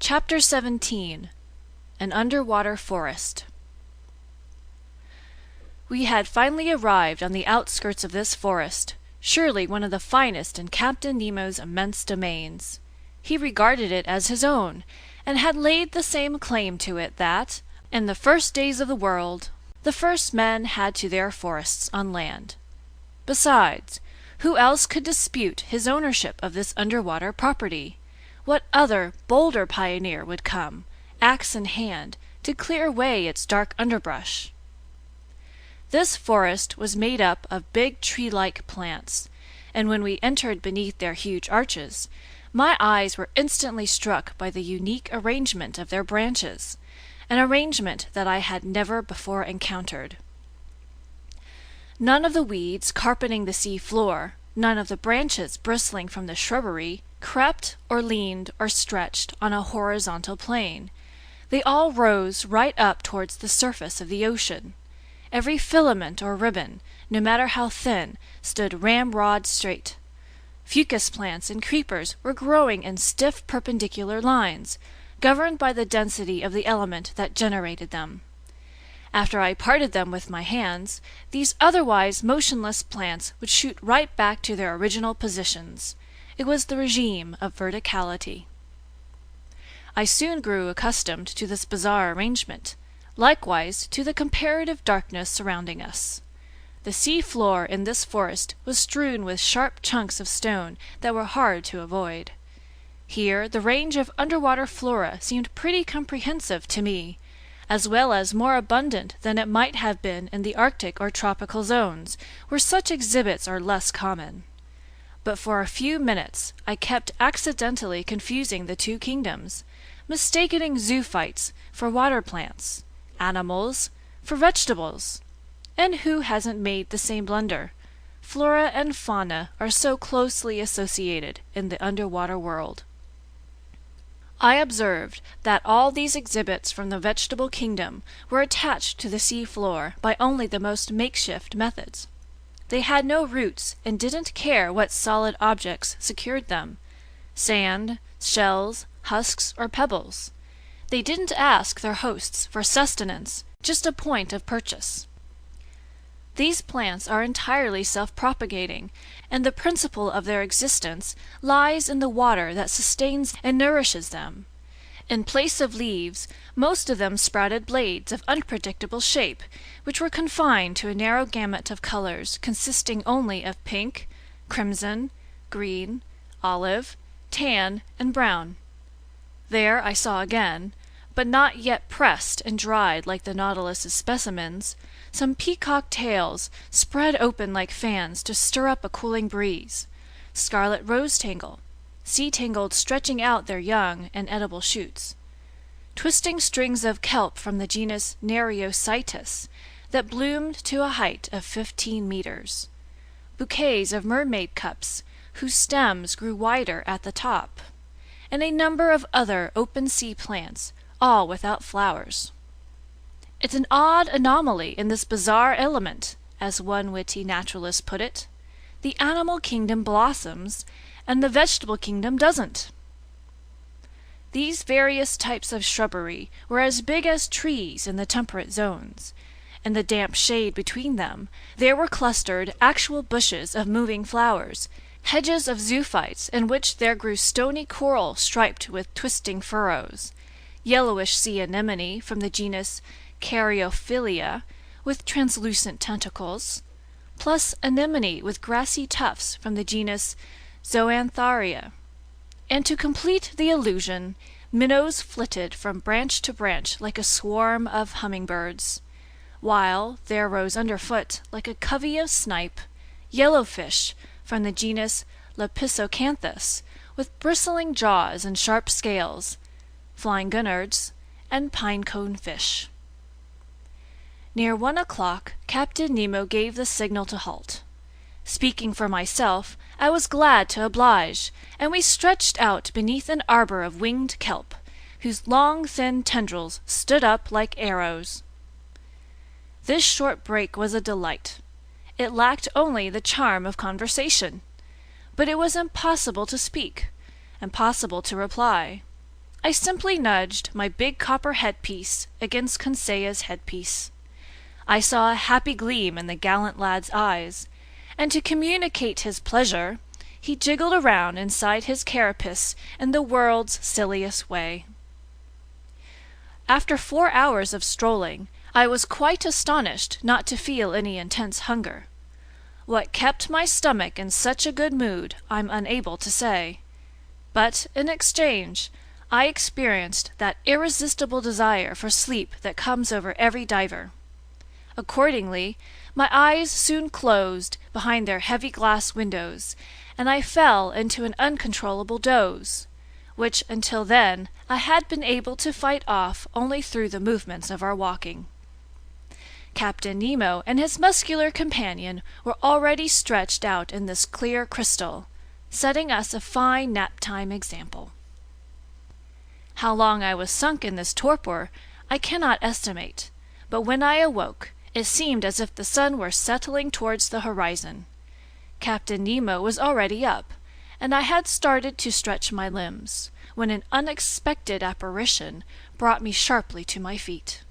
Chapter 17 An Underwater Forest. We had finally arrived on the outskirts of this forest, surely one of the finest in Captain Nemo's immense domains. He regarded it as his own, and had laid the same claim to it that, in the first days of the world, the first men had to their forests on land. Besides, who else could dispute his ownership of this underwater property? What other, bolder pioneer would come, axe in hand, to clear away its dark underbrush? This forest was made up of big tree-like plants, and when we entered beneath their huge arches, my eyes were instantly struck by the unique arrangement of their branches, an arrangement that I had never before encountered. None of the weeds carpeting the sea floor, none of the branches bristling from the shrubbery, crept or leaned or stretched on a horizontal plane. They all rose right up towards the surface of the ocean. Every filament or ribbon, no matter how thin, stood ramrod straight. Fucus plants and creepers were growing in stiff perpendicular lines, governed by the density of the element that generated them. After I parted them with my hands, these otherwise motionless plants would shoot right back to their original positions. It was the regime of verticality. I soon grew accustomed to this bizarre arrangement, likewise to the comparative darkness surrounding us. The sea floor in this forest was strewn with sharp chunks of stone that were hard to avoid. Here the range of underwater flora seemed pretty comprehensive to me, as well as more abundant than it might have been in the Arctic or tropical zones, where such exhibits are less common. But for a few minutes I kept accidentally confusing the two kingdoms, mistaking zoophytes for water plants, animals for vegetables. And who hasn't made the same blunder? Flora and fauna are so closely associated in the underwater world. I observed that all these exhibits from the vegetable kingdom were attached to the sea floor by only the most makeshift methods. They had no roots and didn't care what solid objects secured them: sand, shells, husks, or pebbles. They didn't ask their hosts for sustenance, just a point of purchase. These plants are entirely self-propagating, and the principle of their existence lies in the water that sustains and nourishes them. In place of leaves, most of them sprouted blades of unpredictable shape, which were confined to a narrow gamut of colors consisting only of pink, crimson, green, olive, tan, and brown. There I saw again, but not yet pressed and dried like the Nautilus's specimens, some peacock tails spread open like fans to stir up a cooling breeze, scarlet rose-tangle, sea-tangled stretching out their young and edible shoots, twisting strings of kelp from the genus Nereocytus that bloomed to a height of 15 meters, bouquets of mermaid cups whose stems grew wider at the top, and a number of other open sea plants, all without flowers. It's an odd anomaly in this bizarre element, as one witty naturalist put it. The animal kingdom blossoms, and the vegetable kingdom doesn't. These various types of shrubbery were as big as trees in the temperate zones. In the damp shade between them, there were clustered actual bushes of moving flowers, hedges of zoophytes in which there grew stony coral striped with twisting furrows, yellowish sea anemone from the genus Caryophylla with translucent tentacles, plus anemone with grassy tufts from the genus Zoantharia. And to complete the illusion, minnows flitted from branch to branch like a swarm of hummingbirds, while there rose underfoot, like a covey of snipe, yellowfish from the genus Lepisocanthus with bristling jaws and sharp scales, flying gurnards, and pine-cone fish. Near 1 o'clock, Captain Nemo gave the signal to halt. Speaking for myself, I was glad to oblige, and we stretched out beneath an arbor of winged kelp, whose long thin tendrils stood up like arrows. This short break was a delight. It lacked only the charm of conversation, but it was impossible to speak, impossible to reply. I simply nudged my big copper headpiece against Conseil's headpiece. I saw a happy gleam in the gallant lad's eyes, and to communicate his pleasure, he jiggled around inside his carapace in the world's silliest way. After 4 hours of strolling, I was quite astonished not to feel any intense hunger. What kept my stomach in such a good mood, I'm unable to say. But in exchange, I experienced that irresistible desire for sleep that comes over every diver. Accordingly, my eyes soon closed behind their heavy glass windows, and I fell into an uncontrollable doze, which until then I had been able to fight off only through the movements of our walking. Captain Nemo and his muscular companion were already stretched out in this clear crystal, setting us a fine nap-time example. How long I was sunk in this torpor I cannot estimate, but when I awoke, it seemed as if the sun were settling towards the horizon. Captain Nemo was already up, and I had started to stretch my limbs, when an unexpected apparition brought me sharply to my feet.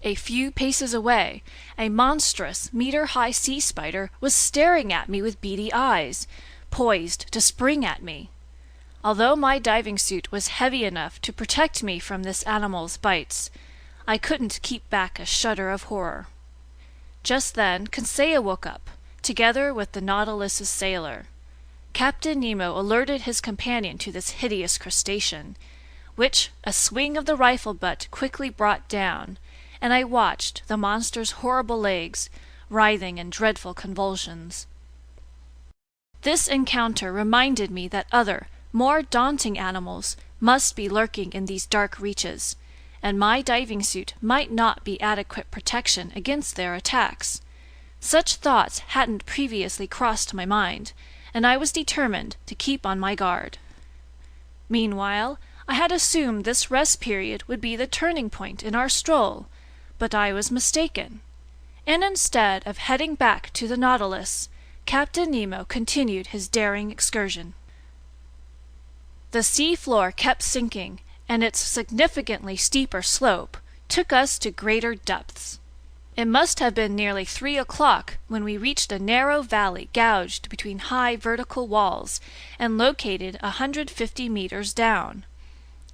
A few paces away, a monstrous, meter-high sea spider was staring at me with beady eyes, poised to spring at me. Although my diving suit was heavy enough to protect me from this animal's bites, I couldn't keep back a shudder of horror. Just then Conseil woke up, together with the Nautilus's sailor. Captain Nemo alerted his companion to this hideous crustacean, which a swing of the rifle butt quickly brought down, and I watched the monster's horrible legs writhing in dreadful convulsions. This encounter reminded me that other, more daunting animals must be lurking in these dark reaches, and my diving suit might not be adequate protection against their attacks. Such thoughts hadn't previously crossed my mind, and I was determined to keep on my guard. Meanwhile, I had assumed this rest period would be the turning point in our stroll, but I was mistaken, and instead of heading back to the Nautilus, Captain Nemo continued his daring excursion. The sea floor kept sinking, and its significantly steeper slope took us to greater depths. It must have been nearly 3 o'clock when we reached a narrow valley gouged between high vertical walls and located 150 meters down.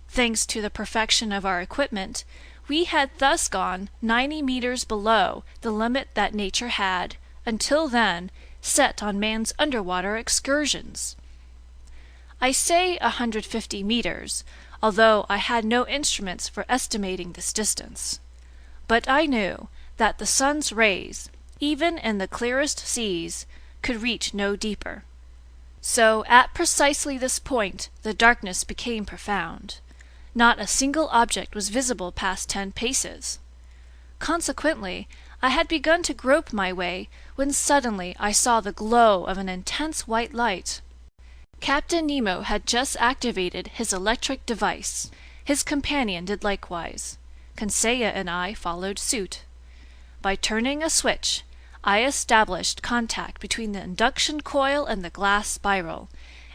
Thanks to the perfection of our equipment, we had thus gone 90 meters below the limit that nature had, until then, set on man's underwater excursions. I say 150 meters, although I had no instruments for estimating this distance. But I knew that the sun's rays, even in the clearest seas, could reach no deeper. So at precisely this point the darkness became profound. Not a single object was visible past 10 paces. Consequently, I had begun to grope my way when suddenly I saw the glow of an intense white light. Captain Nemo had just activated his electric device. His companion did likewise. Conseil and I followed suit. By turning a switch, I established contact between the induction coil and the glass spiral,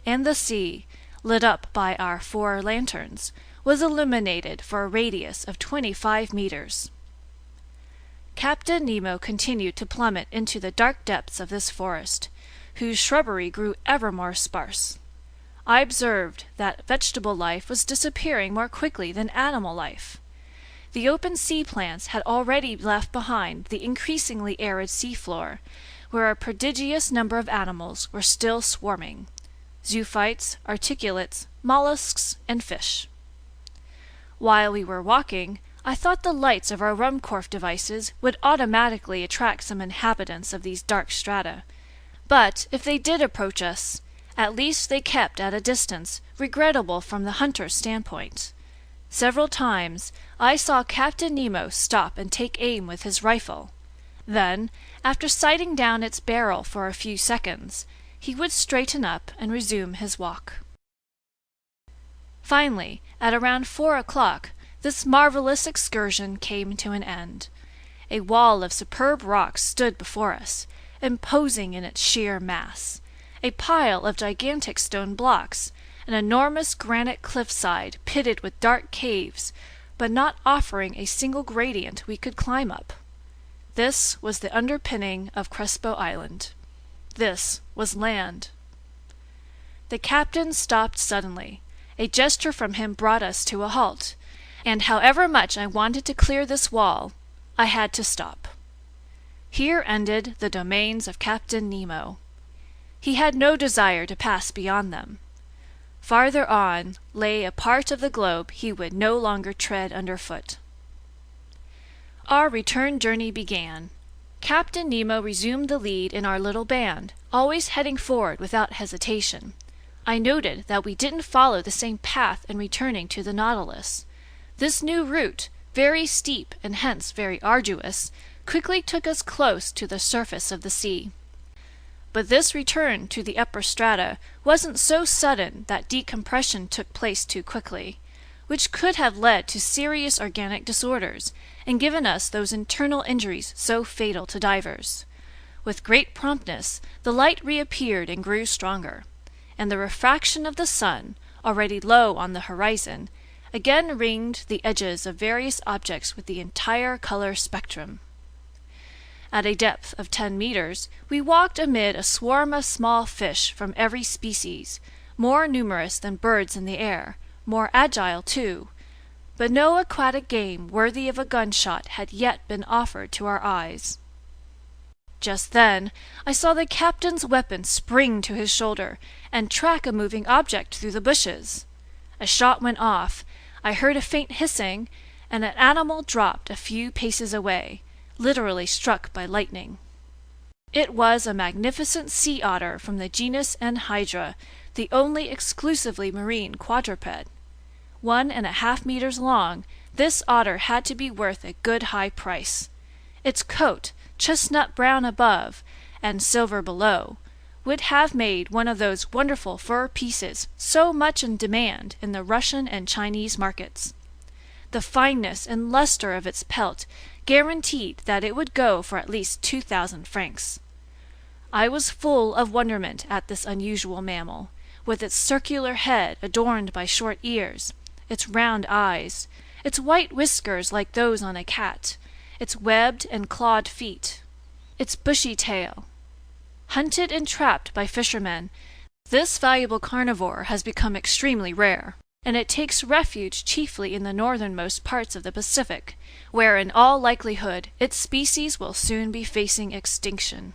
and the sea, lit up by our 4 lanterns, was illuminated for a radius of 25 meters. Captain Nemo continued to plummet into the dark depths of this forest, whose shrubbery grew ever more sparse. I observed that vegetable life was disappearing more quickly than animal life. The open sea plants had already left behind the increasingly arid seafloor, where a prodigious number of animals were still swarming: zoophytes, articulates, mollusks, and fish. While we were walking, I thought the lights of our Ruhmkorff devices would automatically attract some inhabitants of these dark strata, but if they did approach us, at least they kept at a distance regrettable from the hunter's standpoint. Several times I saw Captain Nemo stop and take aim with his rifle. Then, after sighting down its barrel for a few seconds, he would straighten up and resume his walk. Finally, at around 4 o'clock, this marvelous excursion came to an end. A wall of superb rocks stood before us, imposing in its sheer mass. A pile of gigantic stone blocks, an enormous granite cliffside pitted with dark caves, but not offering a single gradient we could climb up. This was the underpinning of Crespo Island. This was land. The captain stopped suddenly. A gesture from him brought us to a halt, and however much I wanted to clear this wall, I had to stop. Here ended the domains of Captain Nemo. He had no desire to pass beyond them. Farther on lay a part of the globe he would no longer tread underfoot. Our return journey began. Captain Nemo resumed the lead in our little band, always heading forward without hesitation. I noted that we didn't follow the same path in returning to the Nautilus. This new route, very steep and hence very arduous, quickly took us close to the surface of the sea. But this return to the upper strata wasn't so sudden that decompression took place too quickly, which could have led to serious organic disorders and given us those internal injuries so fatal to divers. With great promptness, the light reappeared and grew stronger, and the refraction of the sun, already low on the horizon, again ringed the edges of various objects with the entire color spectrum. At a depth of 10 meters, we walked amid a swarm of small fish from every species, more numerous than birds in the air, more agile too, but no aquatic game worthy of a gunshot had yet been offered to our eyes. Just then, I saw the captain's weapon spring to his shoulder and track a moving object through the bushes. A shot went off, I heard a faint hissing, and an animal dropped a few paces away, literally struck by lightning. It was a magnificent sea otter from the genus Enhydra, the only exclusively marine quadruped. 1.5 meters long, this otter had to be worth a good high price. Its coat, chestnut brown above and silver below, would have made one of those wonderful fur pieces so much in demand in the Russian and Chinese markets. The fineness and luster of its pelt guaranteed that it would go for at least 2,000 francs. I was full of wonderment at this unusual mammal, with its circular head adorned by short ears, its round eyes, its white whiskers like those on a cat, its webbed and clawed feet, its bushy tail. Hunted and trapped by fishermen, this valuable carnivore has become extremely rare, and it takes refuge chiefly in the northernmost parts of the Pacific, where in all likelihood its species will soon be facing extinction.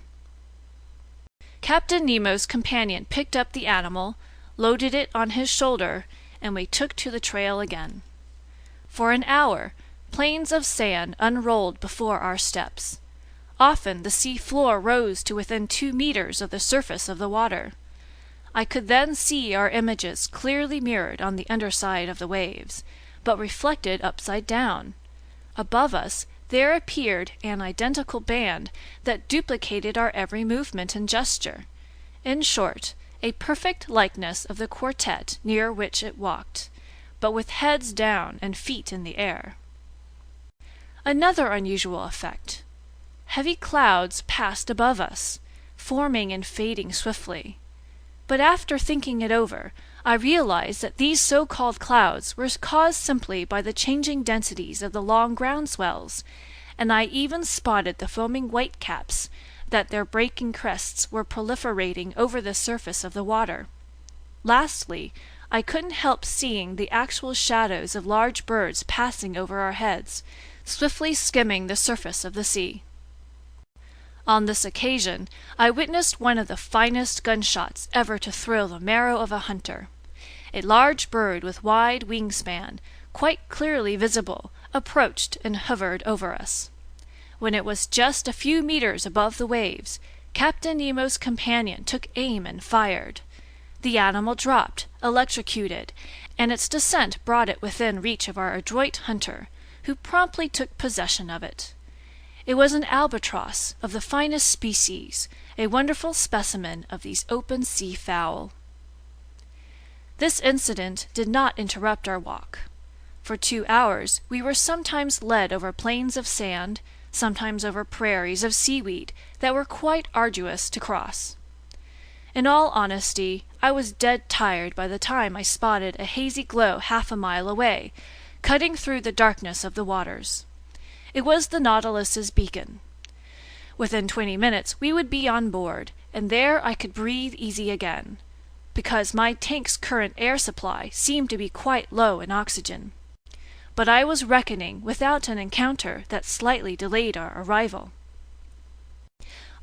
Captain Nemo's companion picked up the animal, loaded it on his shoulder, and we took to the trail again. For an hour, plains of sand unrolled before our steps. Often the sea floor rose to within 2 meters of the surface of the water. I could then see our images clearly mirrored on the underside of the waves, but reflected upside down. Above us there appeared an identical band that duplicated our every movement and gesture. In short, a perfect likeness of the quartet near which it walked, but with heads down and feet in the air. Another unusual effect. Heavy clouds passed above us, forming and fading swiftly. But after thinking it over, I realized that these so-called clouds were caused simply by the changing densities of the long ground swells, and I even spotted the foaming whitecaps that their breaking crests were proliferating over the surface of the water. Lastly, I couldn't help seeing the actual shadows of large birds passing over our heads, swiftly skimming the surface of the sea. On this occasion, I witnessed one of the finest gunshots ever to thrill the marrow of a hunter. A large bird with wide wingspan, quite clearly visible, approached and hovered over us. When it was just a few meters above the waves, Captain Nemo's companion took aim and fired. The animal dropped, electrocuted, and its descent brought it within reach of our adroit hunter, who promptly took possession of it. It was an albatross of the finest species, a wonderful specimen of these open sea fowl. This incident did not interrupt our walk. For 2 hours we were sometimes led over plains of sand, sometimes over prairies of seaweed that were quite arduous to cross. In all honesty, I was dead tired by the time I spotted a hazy glow half a mile away, cutting through the darkness of the waters. It was the Nautilus's beacon. Within 20 minutes we would be on board, and there I could breathe easy again, because my tank's current air supply seemed to be quite low in oxygen. But I was reckoning without an encounter that slightly delayed our arrival.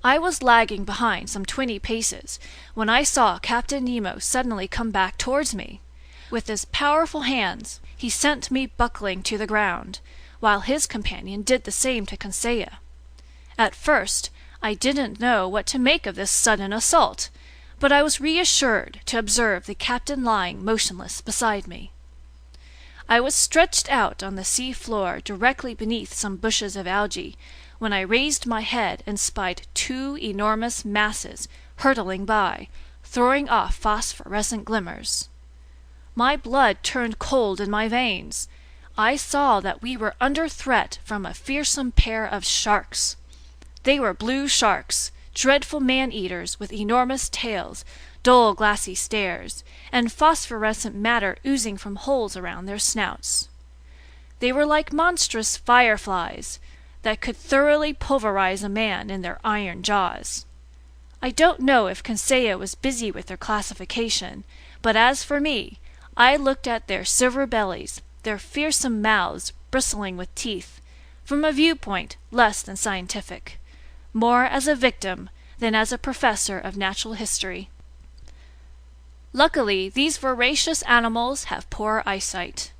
I was lagging behind some 20 paces when I saw Captain Nemo suddenly come back towards me. With his powerful hands, he sent me buckling to the ground, while his companion did the same to Conseil. At first, I didn't know what to make of this sudden assault, but I was reassured to observe the captain lying motionless beside me. I was stretched out on the sea floor directly beneath some bushes of algae, when I raised my head and spied 2 enormous masses hurtling by, throwing off phosphorescent glimmers. My blood turned cold in my veins. I saw that we were under threat from a fearsome pair of sharks. They were blue sharks, dreadful man-eaters with enormous tails, dull glassy stares, and phosphorescent matter oozing from holes around their snouts. They were like monstrous fireflies that could thoroughly pulverize a man in their iron jaws. I don't know if Conseil was busy with their classification, but as for me, I looked at their silver bellies, their fearsome mouths bristling with teeth, from a viewpoint less than scientific, more as a victim than as a professor of natural history. Luckily, these voracious animals have poor eyesight.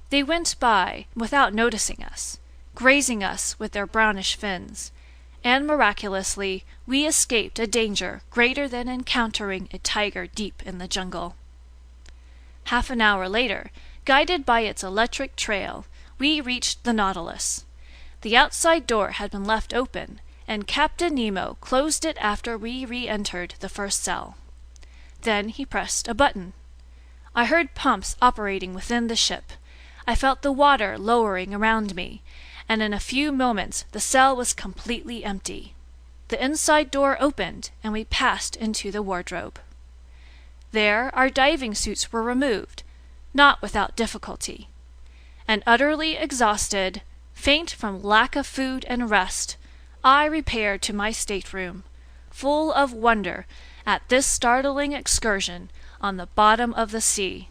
They went by without noticing us, grazing us with their brownish fins, and miraculously we escaped a danger greater than encountering a tiger deep in the jungle. Half an hour later, guided by its electric trail, we reached the Nautilus. The outside door had been left open, and Captain Nemo closed it after we re-entered the first cell. Then he pressed a button. I heard pumps operating within the ship. I felt the water lowering around me, and in a few moments the cell was completely empty. The inside door opened, and we passed into the wardrobe. There our diving suits were removed, not without difficulty. And utterly exhausted, faint from lack of food and rest, I repaired to my stateroom, full of wonder at this startling excursion on the bottom of the sea.